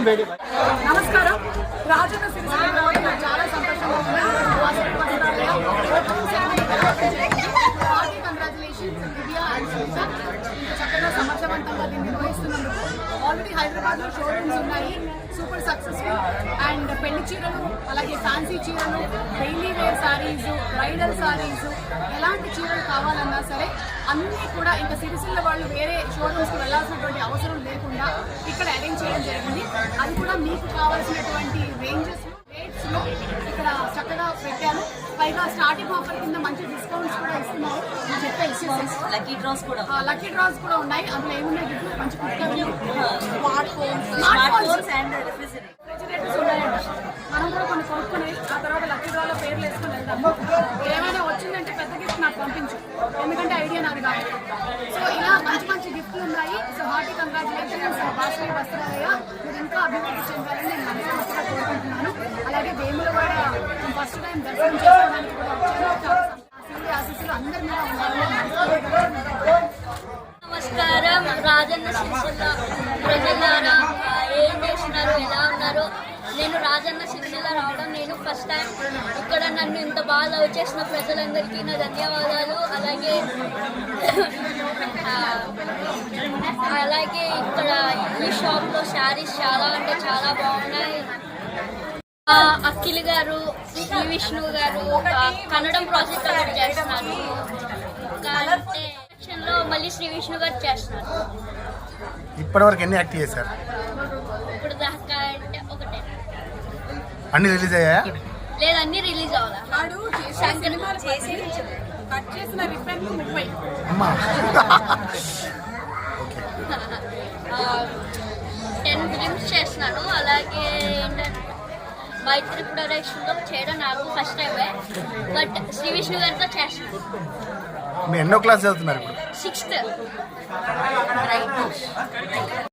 నమస్కారం. రాజన్న సిరిసిల్ల చాలా సంతోషంగా చక్కగా సమర్థవంతంగా దీన్ని నిర్వహిస్తున్నందుకు. ఆల్రెడీ హైదరాబాద్ లో షోరూమ్స్ ఉన్నాయి, సూపర్ సక్సెస్ఫుల్. అండ్ పెళ్లి చీరలు, అలాగే ఫ్యాన్సీ చీరలు, daily wear saris, bridal saris, ఎలాంటి చీరలు కావాలన్నా సరే అన్నీ కూడా ఇంకా సిరిసిల్ల వాళ్ళు వేరే షోరూమ్స్కి వెళ్ళాల్సినటువంటి అవసరం లేకుండా ఇక్కడ అరేంజ్ చేయడం జరిగింది. అది కూడా మీకు కావాల్సినటువంటి రేంజెస్ రేట్స్లో ఇక్కడ చక్కగా పెట్టాను. పైగా స్టార్టింగ్ ఆఫర్ కింద మంచి డిస్కౌంట్స్ కూడా ఇస్తున్నారు. నేను చెప్పే ఇష్యూస్ లక్కీ డ్రాస్ కూడా ఉన్నాయి. అందులో ఏమున్నాయి గిఫ్ట్ మంచి కుక్కర్లు, స్మార్ట్ ఫోన్స్ అండ్ రిఫ్రిజిరేటర్స్ ఉన్నాయంట. మనం కూడా కొన్ని కొనుక్కుని ఆ తర్వాత లక్కీ డ్రాలో పేర్లు వేసుకుని వెళ్దాము. ఏమైనా వచ్చిందంటే పెద్ద గిఫ్ట్ నాకు పంపించు, ఎందుకంటే ఐడియా నాకు కాదు. సో ఇలా మంచి మంచి గిఫ్ట్లు ఉన్నాయి. సో హార్టీ కంగ్రాచులేషన్స్ భాస్కర్ వస్త్రాలయ, మీరు ఇంకా అభివృద్ధి చెందాలని నేను మనస్ఫూర్తిగా కోరుకుంటున్నాను. అలాగే వేములవాడ ఫస్ట్ టైం దర్శనం చేసుకోవడానికి కూడా వచ్చాను. ఆశీస్సులు అందరి మీద ఉండాలని. నమస్కారం. రాజన్న సిరిసిల్ల ప్రజలారా ఏం చేస్తున్నారు, ఎలా ఉన్నారు? నేను రాజన్న సిరిసిల్ల రావడం నేను ఫస్ట్ టైం. ఇక్కడ నన్ను ఇంత బాగా లవ్ చేసిన ప్రజలందరికీ నా ధన్యవాదాలు. అలాగే ఇక్కడ ఈ షాప్లో శారీస్ చాలా అంటే చాలా బాగున్నాయి. అఖిల్ గారు, శ్రీ విష్ణు గారు కన్నడం ప్రాజెక్ట్ ఒకటి చేస్తున్నారు. లో మళ్ళీ శ్రీ విష్ణు గారు చేస్తున్నారు. ఇప్పటివరకు ఎన్ని యాక్ట్ చేశారు? ఇప్పుడు దాకా అంటే ఒకటే. అన్ని రిలీజ్ అయ్యాయా? లేదు, అన్ని రిలీజ్ అవ్వాలి. కట్ చేసిన రిఫరెన్స్ 30. అమ్మా 10 ఫిలిమ్స్ చేస్తున్నాను. అలాగే ఏంటంటే మైత్రి ప్రొడక్షన్లో చేయడం నాకు ఫస్ట్ టైమే, బట్ శ్రీ విష్ణు గారితో చేస్తున్నాను. మీరు ఎన్నో క్లాస్ చదువుతున్నారు? 6th.